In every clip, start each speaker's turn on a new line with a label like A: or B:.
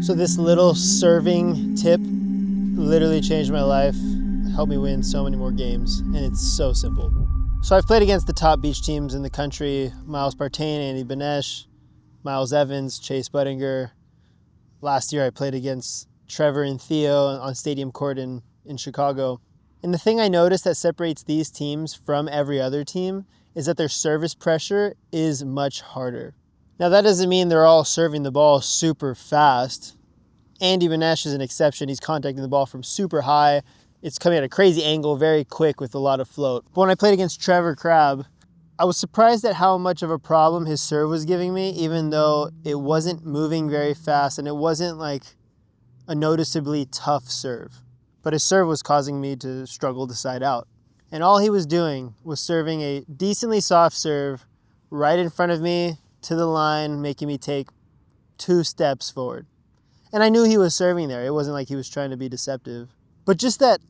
A: So this little serving tip literally changed my life, helped me win so many more games, and it's so simple. So I've played against the top beach teams in the country: Miles Partain, Andy Benesh, Miles Evans, Chase Budinger. Last year I played against Trevor and Theo on Stadium Court in Chicago. And the thing I noticed that separates these teams from every other team is that their service pressure is much harder. Now that doesn't mean they're all serving the ball super fast. Andy Benesh is an exception. He's contacting the ball from super high. It's coming at a crazy angle, very quick with a lot of float. But when I played against Trevor Crabb, I was surprised at how much of a problem his serve was giving me, even though it wasn't moving very fast and it wasn't like a noticeably tough serve. But his serve was causing me to struggle to side out. And all he was doing was serving a decently soft serve right in front of me to the line, making me take 2 steps forward. And I knew he was serving there. It wasn't like he was trying to be deceptive. But just that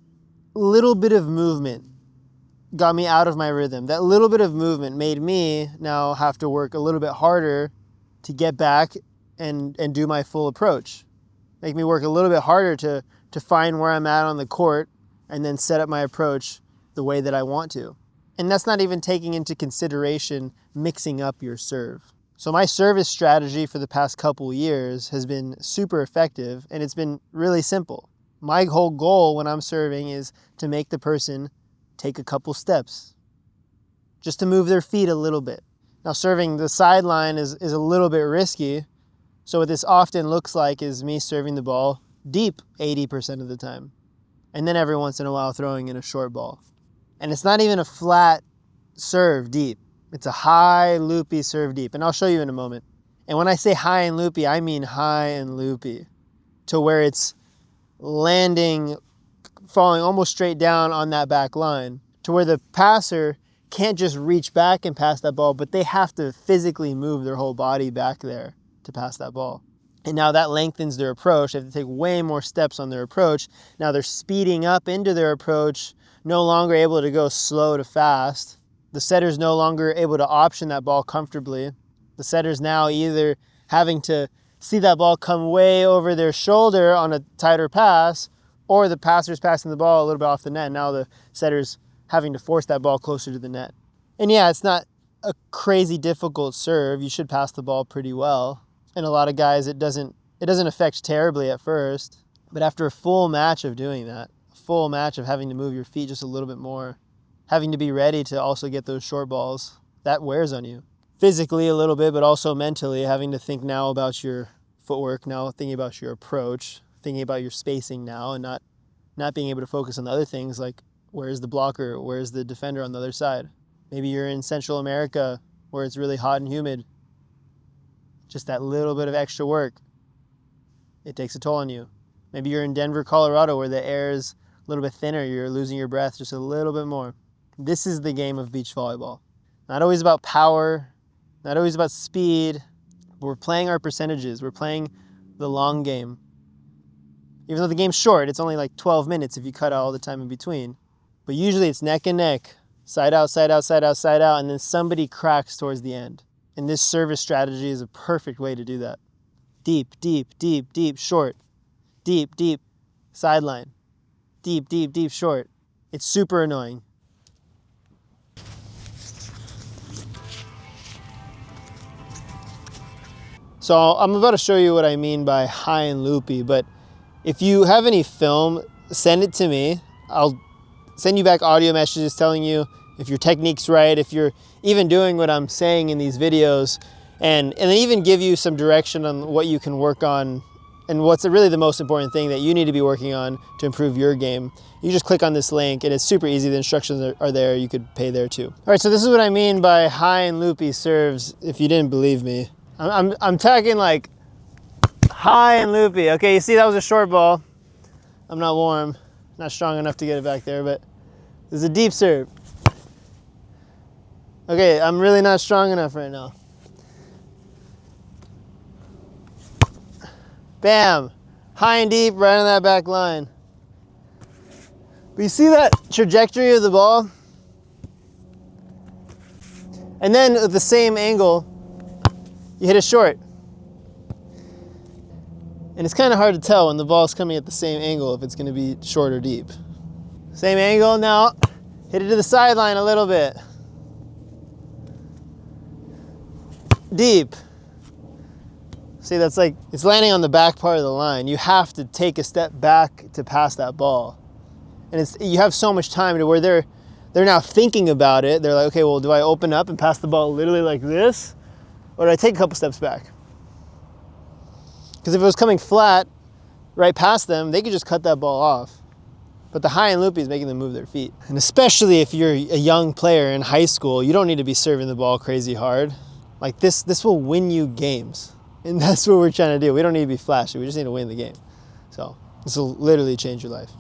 A: little bit of movement got me out of my rhythm. That little bit of movement made me now have to work a little bit harder to get back and do my full approach. Make me work a little bit harder to find where I'm at on the court and then set up my approach the way that I want to. And that's not even taking into consideration mixing up your serve. So my service strategy for the past couple years has been super effective, and it's been really simple. My whole goal when I'm serving is to make the person take a couple steps, just to move their feet a little bit. Now serving the sideline is a little bit risky, so what this often looks like is me serving the ball deep 80% of the time, and then every once in a while throwing in a short ball. And it's not even a flat serve deep. It's a high loopy serve deep, and I'll show you in a moment. And when I say high and loopy, I mean high and loopy, to where it's landing, falling almost straight down on that back line, to where the passer can't just reach back and pass that ball, but they have to physically move their whole body back there to pass that ball. And now that lengthens their approach. They have to take way more steps on their approach. Now they're speeding up into their approach, no longer able to go slow to fast. The setter's no longer able to option that ball comfortably. The setter's now either having to see that ball come way over their shoulder on a tighter pass, or the passer's passing the ball a little bit off the net. Now the setter's having to force that ball closer to the net. And yeah, it's not a crazy difficult serve. You should pass the ball pretty well. And a lot of guys, it doesn't affect terribly at first. But after a full match of doing that, a full match of having to move your feet just a little bit more, having to be ready to also get those short balls, that wears on you. Physically a little bit, but also mentally, having to think now about your footwork, now thinking about your approach, thinking about your spacing now, and not being able to focus on the other things like where's the blocker, where's the defender on the other side. Maybe you're in Central America where it's really hot and humid. Just that little bit of extra work, it takes a toll on you. Maybe you're in Denver, Colorado, where the air is a little bit thinner. You're losing your breath just a little bit more. This is the game of beach volleyball. Not always about power, not always about speed, but we're playing our percentages. We're playing the long game. Even though the game's short, it's only like 12 minutes if you cut out all the time in between. But usually it's neck and neck, side out, side out, side out, side out, and then somebody cracks towards the end. And this service strategy is a perfect way to do that. Deep, deep, deep, deep, short. Deep, deep, sideline. Deep, deep, deep, short. It's super annoying. So I'm about to show you what I mean by high and loopy, but if you have any film, send it to me. I'll send you back audio messages telling you if your technique's right, if you're even doing what I'm saying in these videos, and then even give you some direction on what you can work on and what's really the most important thing that you need to be working on to improve your game. You just click on this link and it's super easy. The instructions are there. You could pay there too. All right, so this is what I mean by high and loopy serves, if you didn't believe me. I'm talking like high and loopy. Okay, you see that was a short ball. I'm not warm, not strong enough to get it back there, but this is a deep serve. Okay, I'm really not strong enough right now. Bam, high and deep right on that back line. But you see that trajectory of the ball? And then at the same angle, you hit it short. And it's kind of hard to tell when the ball's coming at the same angle if it's going to be short or deep. Same angle, now hit it to the sideline a little bit. Deep. See, that's like, it's landing on the back part of the line. You have to take a step back to pass that ball. And you have so much time to where they're now thinking about it. They're like, okay, well, do I open up and pass the ball literally like this? Or do I take a couple steps back? Because if it was coming flat right past them, they could just cut that ball off. But the high and loopy is making them move their feet. And especially if you're a young player in high school, you don't need to be serving the ball crazy hard. Like this will win you games. And that's what we're trying to do. We don't need to be flashy. We just need to win the game. So this will literally change your life.